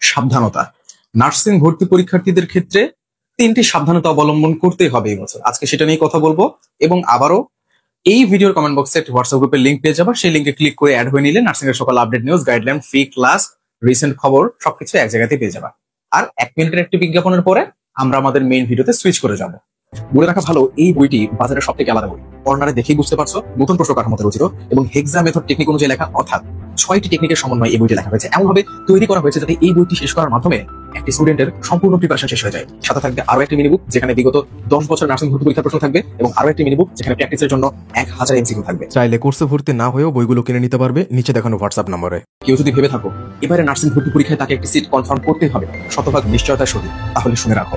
সাবধানতা। নার্সিং ভর্তি পরীক্ষার্থীদের ক্ষেত্রে 3টি সাবধানতা অবলম্বন করতেই হবে এই বছর। আজকে সেটা নিয়ে কথা বলবো এবং আবারও এই ভিডিওর কমেন্ট বক্সে একটা হোয়াটসঅ্যাপ গ্রুপের লিঙ্ক পেয়ে যাবা। সেই লিঙ্কে ক্লিক করে অ্যাড হয়ে নিলে নার্সিং এর সকল update, news, guideline, free class, recent খবর সবকিছু এক জায়গাতে পেয়ে যাবা। আর 1 মিনিটের একটি বিজ্ঞাপনের পরে আমরা আমাদের মেইন ভিডিওতে সুইচ করে যাব। বলে রাখা ভালো, এই বইটি বাজারের সবথেকে আলাদা বই। কর্নারে দেখেই বুঝতে পারছো নতুন প্রশ্ন কাঠামোতে রচিত এবং হেক্সা মেথড টেকনিক অনুযায়ী লেখা, অর্থাৎ 6টি টেকনিকের সমন্বয়ে এই বইটি লেখা হয়েছে। এমনভাবে তৈরি করা হয়েছে যাতে এই বইটি শেষ করার মাধ্যমে একটি স্টুডেন্টের সম্পূর্ণ প্রিপারেশন শেষ হয়ে যায়। সাথে থাকবে আরো একটি মিনি বুক যেখানে বিগত 10 বছর নার্সিং ভর্তি পরীক্ষার প্রশ্ন থাকবে এবং আরো একটি মিনি বুক যেখানে প্র্যাকটিসের জন্য 1000 এমসিকিউ থাকবে। চাইলে কোর্সে ভর্তি না হয়েও বইগুলো কিনে নিতে পারবে নিচে দেখানো হোয়াটসঅ্যাপ নম্বরে। কেউ যদি ভেবে থাকো এবারে নার্সিং ভর্তি পরীক্ষায় তাকে একটি সিট কনফার্ম করতেই হবে শতভাগ নিশ্চয়তার সহিত, তাহলে শুনে রাখো,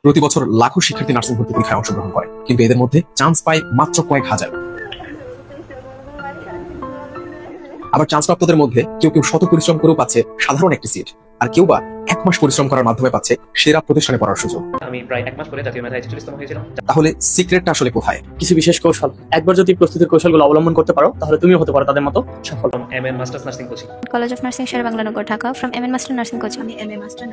প্রতি বছর লাখো শিক্ষার্থী নার্সিং ভর্তি পরীক্ষায় অংশগ্রহণ করে, কিন্তু এদের মধ্যে চান্স পায় মাত্র কয়েক হাজার। আবার চান্স প্রাপ্তদের মধ্যে কেউ কেউ শত পরিশ্রম করেও পাচ্ছে সাধারণ একটি সিট, আর কেউ বা 1 মাস পরিশ্রম করার মাধ্যমে পাচ্ছে সেরা প্রতিষ্ঠানে পড়ার সুযোগ। আমি প্রায় 1 মাস পরে জাতীয় মেধায় 46তম হয়েছিলাম। তাহলে সিক্রেটটা আসলে কোথায়? কিছু বিশেষ কৌশল, একবার যদি প্রস্তুতির কৌশলগুলো অবলম্বন করতে পারো তাহলে তুমিও হতে পারো তাদের মতো সফল। MN masters nursing coaching, college of nursing Sher-e-Bangla, Dhaka. From MN master nursing coaching, MA master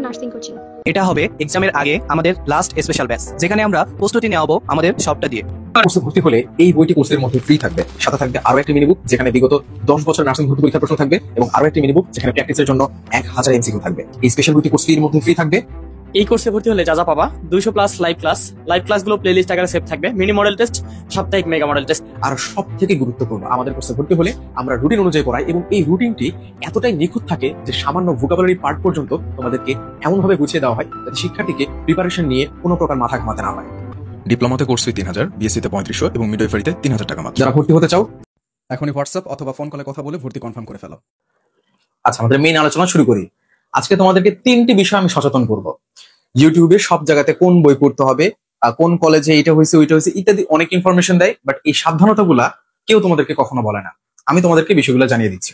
nursing coaching. এটা হবে এক্সামের আগে আমাদের লাস্ট স্পেশাল ব্যাচ, যেখানে আমরা প্রস্তুতি নেওয়াবো আমাদের সবটা দিয়ে। কোর্সে ভর্তি হলে এই বইটি কোর্সের মধ্যে ফ্রি থাকবে। সাথে থাকবে আরো একটি মিনি বুক যেখানে বিগত 10 বছর নার্সিং ভর্তি পরীক্ষার প্রশ্ন থাকবে এবং আরো একটি মিনি বুক যেখানে প্র্যাকটিসের জন্য 1000 এমসিকিউ থাকবে। এই স্পেশাল বইটি কোর্সের মধ্যে ফ্রি থাকবে। এই কোর্সে ভর্তি হলে যা যা পাবা 200 প্লাস লাইভ ক্লাসগুলো প্লেলিস্ট আকারে সেভ থাকবে, মিনি মডেল টেস্ট, সাপ্তাহিক মেগা মডেল টেস্ট। আর সবথেকে গুরুত্বপূর্ণ, আমাদের কোর্সে ভর্তি হলে আমরা রুটিন অনুযায়ী পড়াই এবং এই রুটিনটি এতটাই নিখুঁত থাকে যে সামান্য ভোকাবুলারি পার্ট পর্যন্ত তোমাদেরকে এমনভাবে বুঝিয়ে দেওয়া হয় যাতে শিক্ষার্থীকে প্রিপারেশন নিয়ে কোনো প্রকার মাথা ঘামাতে না হয়। ডিপ্লোমাতে কোর্স ফি 3000, বিএসসিতে 3500 এবং মিডওয়াইফারিতে 3000 টাকা মাত্র। যারা ভর্তি হতে চাও এখনই হোয়াটসঅ্যাপ অথবা ফোন কলে কথা বলে ভর্তি কনফার্ম করে ফেলো। আচ্ছা, আমাদের মেইন আলোচনা শুরু করি। আজকে তোমাদেরকে 3টি বিষয় আমি সচেতন করব। ইউটিউবে সব জায়গাতে কোন বই পড়তে হবে, কোন কলেজে এটা হয়েছে ওইটা হয়েছে ইত্যাদি অনেক ইনফরমেশন দেয়, বাট এই সাবধানতাগুলা কেউ তোমাদেরকে কখনো বলে না। আমি তোমাদেরকে বিষয়গুলো জানিয়ে দিচ্ছি।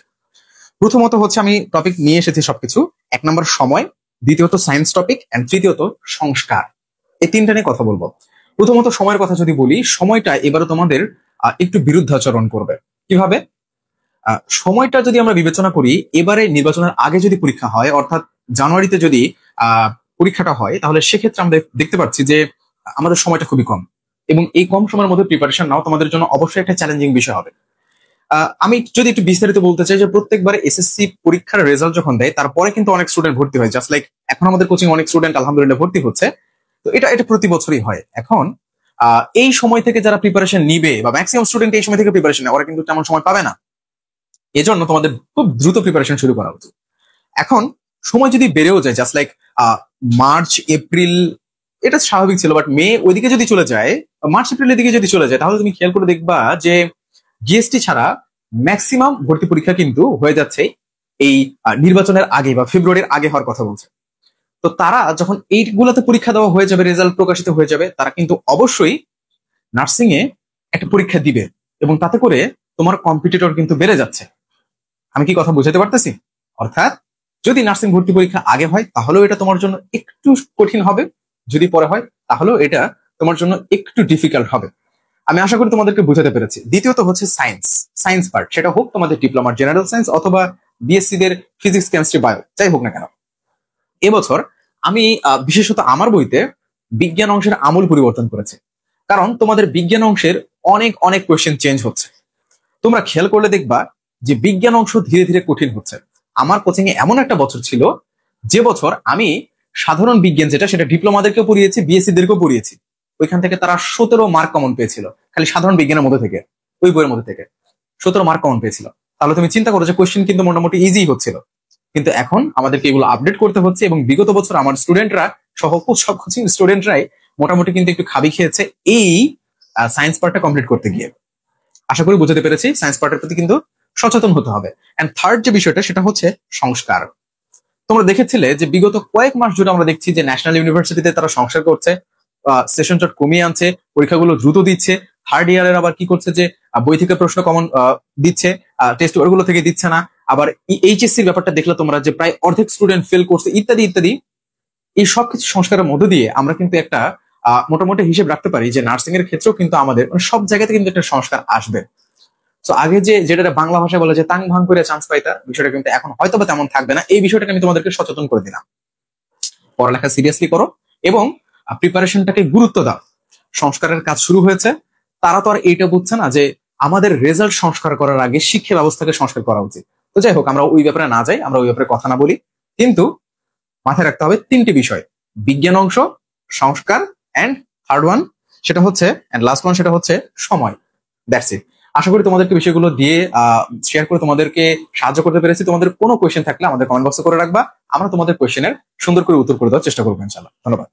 প্রথমত হচ্ছে আমি টপিক নিয়ে এসেছি সবকিছু। 1 নম্বর সময়, দ্বিতীয়ত সায়েন্স টপিক, এন্ড তৃতীয়ত সংস্কার। এই 3টা নিয়ে কথা বলবো। প্রথমত সময়ের কথা যদি বলি, সময়টা এবারে তোমাদের একটু বিরুদ্ধাচরণ করবে। কিভাবে? সময়টা যদি আমরা বিবেচনা করি, এবারে নির্বাচনের আগে যদি পরীক্ষা হয়, অর্থাৎ জানুয়ারিতে যদি পরীক্ষাটা হয়, তাহলে সেক্ষেত্রে আমরা দেখতে পাচ্ছি যে আমাদের সময়টা খুবই কম এবং এই কম সময়ের মধ্যে প্রিপারেশন নাও তোমাদের জন্য অবশ্যই একটা চ্যালেঞ্জিং বিষয় হবে। আমি যদি একটু বিস্তারিত বলতে চাই যে প্রত্যেকবার এসএসসি পরীক্ষার রেজাল্ট যখন দেয় তারপরে কিন্তু অনেক স্টুডেন্ট ভর্তি হয়, জাস্ট লাইক এখন আমাদের কোচিং অনেক স্টুডেন্ট আলহামদুলিল্লাহ ভর্তি হচ্ছে। তো এটা প্রতি বছরই হয়। এখন এই সময় থেকে যারা প্রিপারেশন নিবে বা ম্যাক্সিমাম স্টুডেন্ট এই সময় থেকে প্রিপারেশন নেয়, ওরা কিন্তু তেমন সময় পাবে না। এজন্য তোমাদের খুব দ্রুত প্রিপারেশন শুরু করা উচিত। এখন সময় যদি বেড়েও যায়, জাস্ট লাইক মার্চ এপ্রিল, এটা স্বাভাবিক ছিল, বাট মে ওইদিকে যদি চলে যায়, মার্চ এপ্রিলের দিকে যদি চলে যায়, তাহলে তুমি খেয়াল করে দেখবা যে জিএসটি ছাড়া ম্যাক্সিমাম ভর্তি পরীক্ষা কিন্তু হয়ে যাচ্ছে এই নির্বাচনের আগে বা ফেব্রুয়ারির আগে হওয়ার কথা বলছে। তো তারা যখন এইগুলোতে পরীক্ষা দেওয়া হয়ে যাবে, রেজাল্ট প্রকাশিত হয়ে যাবে, তারা কিন্তু অবশ্যই নার্সিং এ একটা পরীক্ষা দিবে এবং তাতে করে তোমার কম্পিটিটর কিন্তু বেড়ে যাচ্ছে। আমি কি কথা বুঝাতে পারতেছি? অর্থাৎ যদি নার্সিং ভর্তি পরীক্ষা আগে হয় তাহলেও এটা তোমার জন্য একটু কঠিন হবে, যদি পরে হয় তাহলেও এটা তোমার জন্য একটু ডিফিকাল্ট হবে। আমি আশা করি তোমাদেরকে বুঝাতে পেরেছি। দ্বিতীয়ত হচ্ছে সায়েন্স পার্ট, সেটা হোক তোমাদের ডিপ্লোমার জেনারেল সায়েন্স অথবা বিএসসি দের ফিজিক্স, কেমিস্ট্রি, বায়ো, যাই হোক না কেন। এবছর আমি বিশেষত আমার বইতে বিজ্ঞান অংশের আমূল পরিবর্তন করেছি, কারণ তোমাদের বিজ্ঞান অংশের অনেক কোয়েশ্চেন চেঞ্জ হচ্ছে। তোমরা খেয়াল করলে দেখবা যে বিজ্ঞান অংশ ধীরে ধীরে কঠিন হচ্ছে। আমার কোচিং এ এমন একটা বছর ছিল যে বছর আমি সাধারণ বিজ্ঞান যেটা, সেটা ডিপ্লোমাদেরকেও পড়িয়েছি, বিএসসি দেরকেও পড়িয়েছি। ওইখান থেকে তারা 17 মার্ক কমন পেয়েছিল, খালি সাধারণ বিজ্ঞানের মধ্যে থেকে, ওই বইয়ের মধ্যে থেকে 17 মার্ক কমন পেয়েছিল। তাহলে তুমি চিন্তা করো যে কোয়েশ্চেন কিন্তু মোটামুটি ইজি হচ্ছিল। কিন্তু এখন আমাদেরকে এগুলো আপডেট করতে হচ্ছে এবং বিগত বছর আমার স্টুডেন্টরা সহ সব কোচিং স্টুডেন্টরাই মোটামুটি কিন্তু একটু খাবি খেয়েছে এই সায়েন্স পার্টটা কমপ্লিট করতে গিয়ে। আশা করি বুঝতে পেরেছি। সায়েন্স পার্টের প্রতি কিন্তু সচেতন হতে হবে। এন্ড থার্ড যে বিষয়টা, সেটা হচ্ছে সংস্কার। তোমরা দেখেছিলে যে বিগত কয়েক মাস জুড়ে আমরা দেখছি যে ন্যাশনাল ইউনিভার্সিটিতে তারা সংস্কার করছে, সেশন জট কমিয়ে আনছে, পরীক্ষাগুলো দ্রুত দিচ্ছে। থার্ড ইয়ারের আবার কি করছে যে বই থেকে প্রশ্ন কমন দিচ্ছে, টেস্ট ওগুলো থেকে দিচ্ছে না। আবার এইচএসসির ব্যাপারটা দেখলে তোমরা যে প্রায় অর্ধেক স্টুডেন্ট ফেল করছে ইত্যাদি ইত্যাদি। এই সবকিছু সংস্কারের মধ্য দিয়ে আমরা কিন্তু একটা মোটামুটি হিসেব রাখতে পারি যে নার্সিং এর ক্ষেত্রেও কিন্তু আমাদের সব জায়গাতে কিন্তু একটা সংস্কার আসবে। তো আগে যেটা বাংলা ভাষায় বলে যে তাং ভাং করে চান্স পাইতা, বিষয়টা কিন্তু এখন হয়তো বা তেমন থাকবে না। এই বিষয়টাকে আমি তোমাদেরকে সচেতন করে দিলাম। পড়ালেখা সিরিয়াসলি করো এবং প্রিপারেশনটাকে গুরুত্ব দাও। সংস্কারের কাজ শুরু হয়েছে, তারা তো আর এইটা বুঝছে না যে আমাদের রেজাল্ট সংস্কার করার আগে শিক্ষা ব্যবস্থাকে সংস্কার করা উচিত। তো যাই হোক, আমরা ওই ব্যাপারে না যাই, আমরা ওই ব্যাপারে কথা না বলি, কিন্তু মাথায় রাখতে হবে তিনটি বিষয়: বিজ্ঞান অংশ, সংস্কার, এন্ড থার্ড ওয়ান সেটা হচ্ছে এন্ড লাস্ট ওয়ান সেটা হচ্ছে সময়। That's it. আশা করি তোমাদেরকে বিষয়গুলো দিয়ে শেয়ার করে তোমাদেরকে সাহায্য করতে পেরেছি। তোমাদের কোনো কোয়েশ্চেন থাকলে আমাদের কমেন্ট বক্সে করে রাখবা, আমরা তোমাদের কোয়েশ্চেনের সুন্দর করে উত্তর করে দেওয়ার চেষ্টা করবো ইনশাআল্লাহ। ধন্যবাদ।